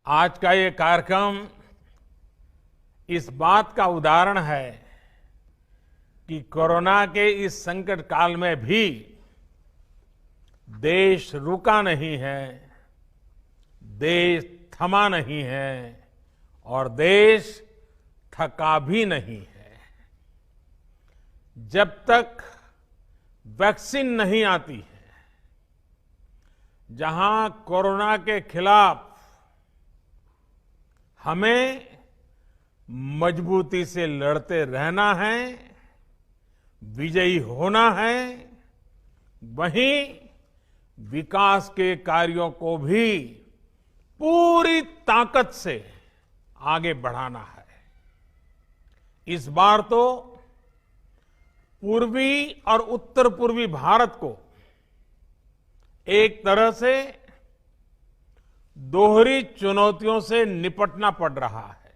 आज का ये कार्यक्रम इस बात का उदाहरण है कि कोरोना के इस संकट काल में भी देश रुका नहीं है, देश थमा नहीं है और देश थका भी नहीं है। जब तक वैक्सीन नहीं आती है, जहां कोरोना के खिलाफ हमें मजबूती से लड़ते रहना है, विजयी होना है, वहीं विकास के कार्यों को भी पूरी ताकत से आगे बढ़ाना है। इस बार तो पूर्वी और उत्तर पूर्वी भारत को एक तरह से दोहरी चुनौतियों से निपटना पड़ रहा है।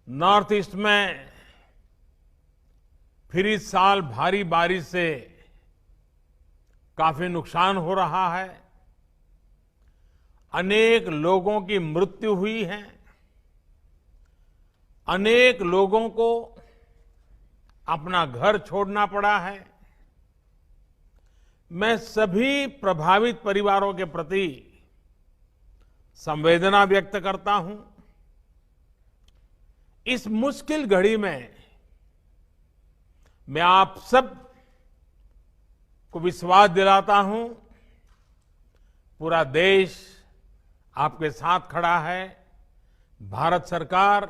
नॉर्थ ईस्ट में फिर इस साल भारी बारिश से काफी नुकसान हो रहा है, अनेक लोगों की मृत्यु हुई है, अनेक लोगों को अपना घर छोड़ना पड़ा है। मैं सभी प्रभावित परिवारों के प्रति संवेदना व्यक्त करता हूं। इस मुश्किल घड़ी में मैं आप सब को विश्वास दिलाता हूं, पूरा देश आपके साथ खड़ा है। भारत सरकार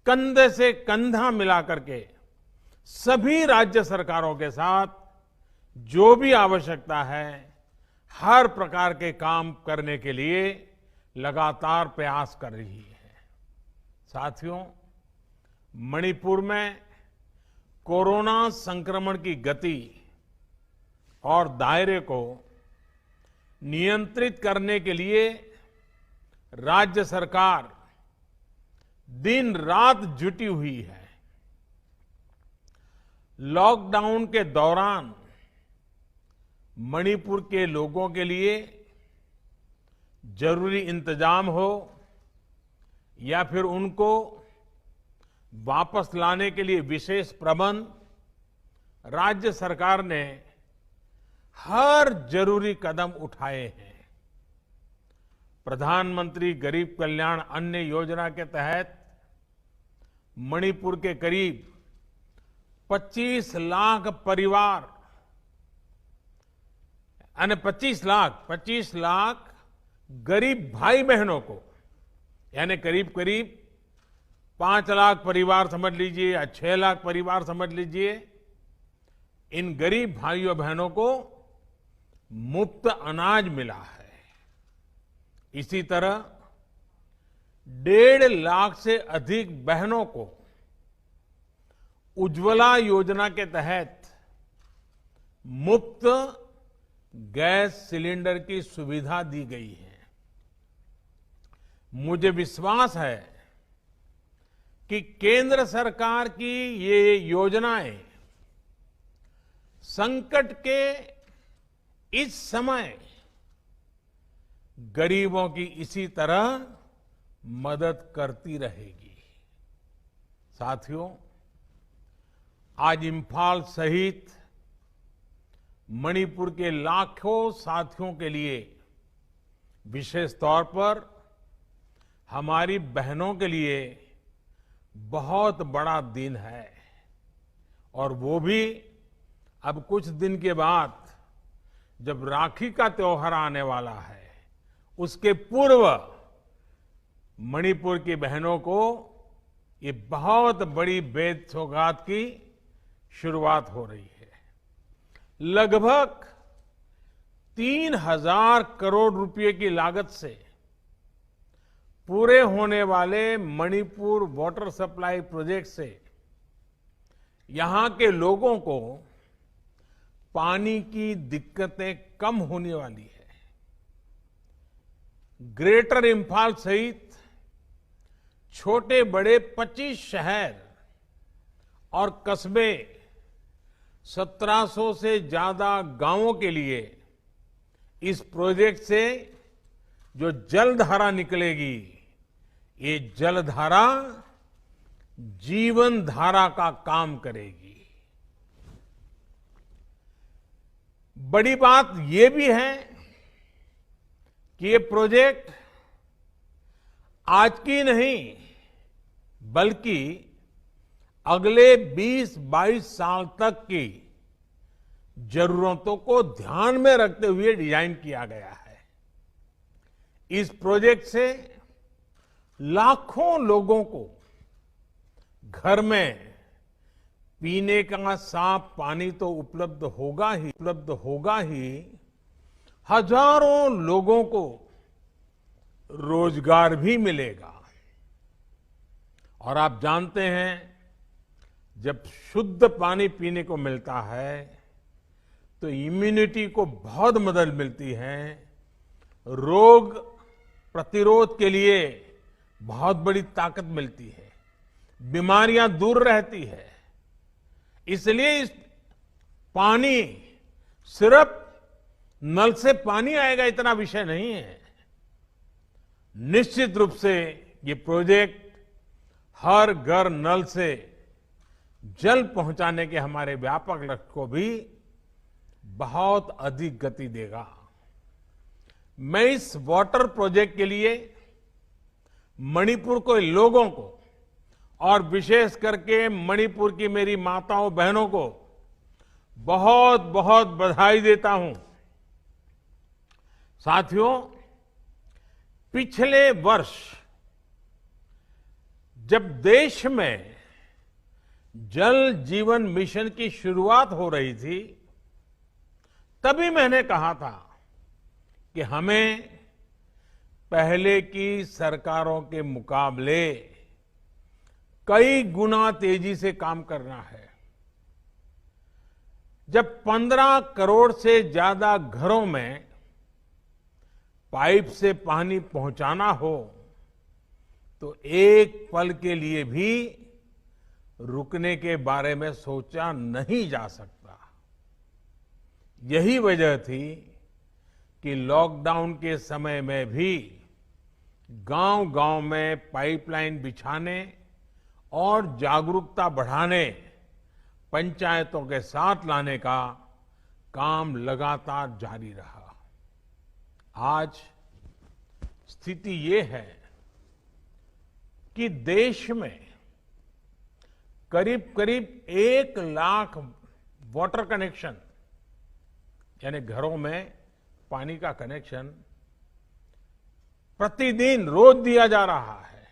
कंधे से कंधा मिलाकर के सभी राज्य सरकारों के साथ जो भी आवश्यकता है, हर प्रकार के काम करने के लिए लगातार प्रयास कर रही है। साथियों, मणिपुर में कोरोना संक्रमण की गति और दायरे को नियंत्रित करने के लिए राज्य सरकार दिन रात जुटी हुई है। लॉकडाउन के दौरान मणिपुर के लोगों के लिए जरूरी इंतजाम हो या फिर उनको वापस लाने के लिए विशेष प्रबंध, राज्य सरकार ने हर जरूरी कदम उठाए हैं। प्रधानमंत्री गरीब कल्याण अन्न योजना के तहत मणिपुर के करीब 25 लाख परिवार यानी 25 लाख गरीब भाई बहनों को, यानी करीब करीब 5 लाख परिवार समझ लीजिए या 6 लाख परिवार समझ लीजिए, इन गरीब भाइयों बहनों को मुफ्त अनाज मिला है। इसी तरह 1.5 लाख से अधिक बहनों को उज्ज्वला योजना के तहत मुफ्त गैस सिलेंडर की सुविधा दी गई है। मुझे विश्वास है कि केंद्र सरकार की ये योजनाएं संकट के इस समय गरीबों की इसी तरह मदद करती रहेगी। साथियों, आज इंफाल सहित मणिपुर के लाखों साथियों के लिए, विशेष तौर पर हमारी बहनों के लिए बहुत बड़ा दिन है। और वो भी अब कुछ दिन के बाद, जब राखी का त्योहार आने वाला है, उसके पूर्व मणिपुर की बहनों को ये बहुत बड़ी बेद सौगात की शुरुआत हो रही है। लगभग 3,000 करोड़ रुपए की लागत से पूरे होने वाले मणिपुर वाटर सप्लाई प्रोजेक्ट से यहां के लोगों को पानी की दिक्कतें कम होने वाली है। ग्रेटर इंफाल सहित छोटे बड़े 25 शहर और कस्बे, 1700 से ज्यादा गांवों के लिए इस प्रोजेक्ट से जो जलधारा निकलेगी, ये जलधारा जीवन धारा का काम करेगी। बड़ी बात ये भी है कि ये प्रोजेक्ट आज की नहीं बल्कि अगले 20-22 साल तक की जरूरतों को ध्यान में रखते हुए डिजाइन किया गया है। इस प्रोजेक्ट से लाखों लोगों को घर में पीने का साफ पानी तो उपलब्ध होगा ही, हजारों लोगों को रोजगार भी मिलेगा। और आप जानते हैं, जब शुद्ध पानी पीने को मिलता है तो इम्यूनिटी को बहुत मदद मिलती है, रोग प्रतिरोध के लिए बहुत बड़ी ताकत मिलती है, बीमारियां दूर रहती है। इसलिए इस पानी सिर्फ नल से पानी आएगा इतना विषय नहीं है। निश्चित रूप से ये प्रोजेक्ट हर घर नल से जल पहुंचाने के हमारे व्यापक लक्ष्य को भी बहुत अधिक गति देगा। मैं इस वाटर प्रोजेक्ट के लिए मणिपुर के लोगों को और विशेष करके मणिपुर की मेरी माताओं बहनों को बहुत बहुत बधाई देता हूं। साथियों, पिछले वर्ष जब देश में जल जीवन मिशन की शुरुआत हो रही थी, तभी मैंने कहा था कि हमें पहले की सरकारों के मुकाबले कई गुना तेजी से काम करना है। जब 15 करोड़ से ज्यादा घरों में पाइप से पानी पहुंचाना हो तो एक पल के लिए भी रुकने के बारे में सोचा नहीं जा सकता। यही वजह थी कि लॉकडाउन के समय में भी गांव-गांव में पाइपलाइन बिछाने और जागरूकता बढ़ाने, पंचायतों के साथ लाने का काम लगातार जारी रहा। आज स्थिति ये है कि देश में करीब करीब 1 लाख वाटर कनेक्शन, यानी घरों में पानी का कनेक्शन प्रतिदिन रोज दिया जा रहा है।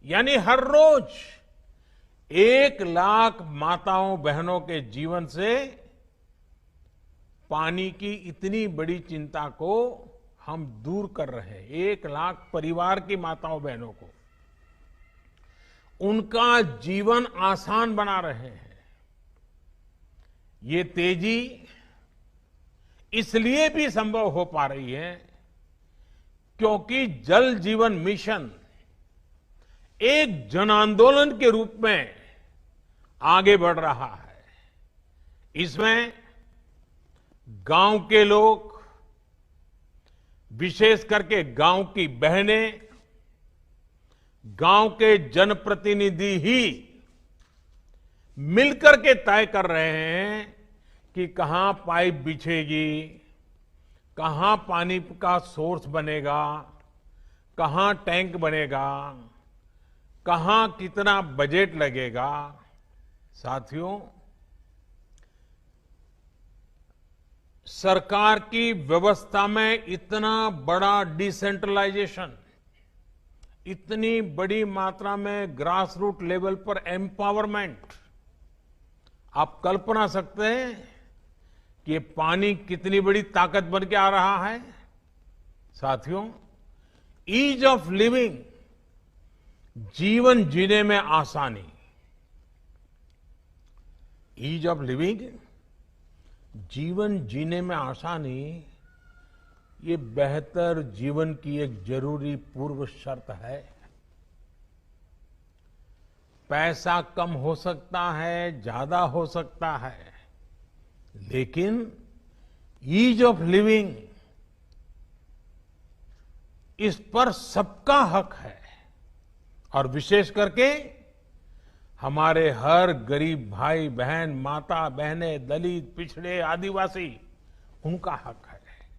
यानी हर रोज 1 लाख माताओं बहनों के जीवन से पानी की इतनी बड़ी चिंता को हम दूर कर रहे हैं। 1 लाख परिवार की माताओं बहनों को उनका जीवन आसान बना रहे हैं। ये तेजी इसलिए भी संभव हो पा रही है क्योंकि जल जीवन मिशन एक जन आंदोलन के रूप में आगे बढ़ रहा है। इसमें गांव के लोग, विशेष करके गांव की बहनें, गांव के जनप्रतिनिधि ही मिलकर के तय कर रहे हैं कि कहां पाइप बिछेगी, कहां पानी का सोर्स बनेगा, कहां टैंक बनेगा, कहां कितना बजट लगेगा। साथियों, सरकार की व्यवस्था में इतना बड़ा डिसेंट्रलाइजेशन, इतनी बड़ी मात्रा में ग्रास रूट लेवल पर एम्पावरमेंट, आप कल्पना सकते हैं कि ये पानी कितनी बड़ी ताकत बन के आ रहा है। साथियों, ईज ऑफ लिविंग, जीवन जीने में आसानी, ईज ऑफ लिविंग, जीवन जीने में आसानी, ये बेहतर जीवन की एक जरूरी पूर्व शर्त है। पैसा कम हो सकता है, ज्यादा हो सकता है, लेकिन ईज ऑफ लिविंग इस पर सबका हक है और विशेष करके हमारे हर गरीब भाई बहन, माता बहनें, दलित, पिछड़े, आदिवासी, उनका हक है।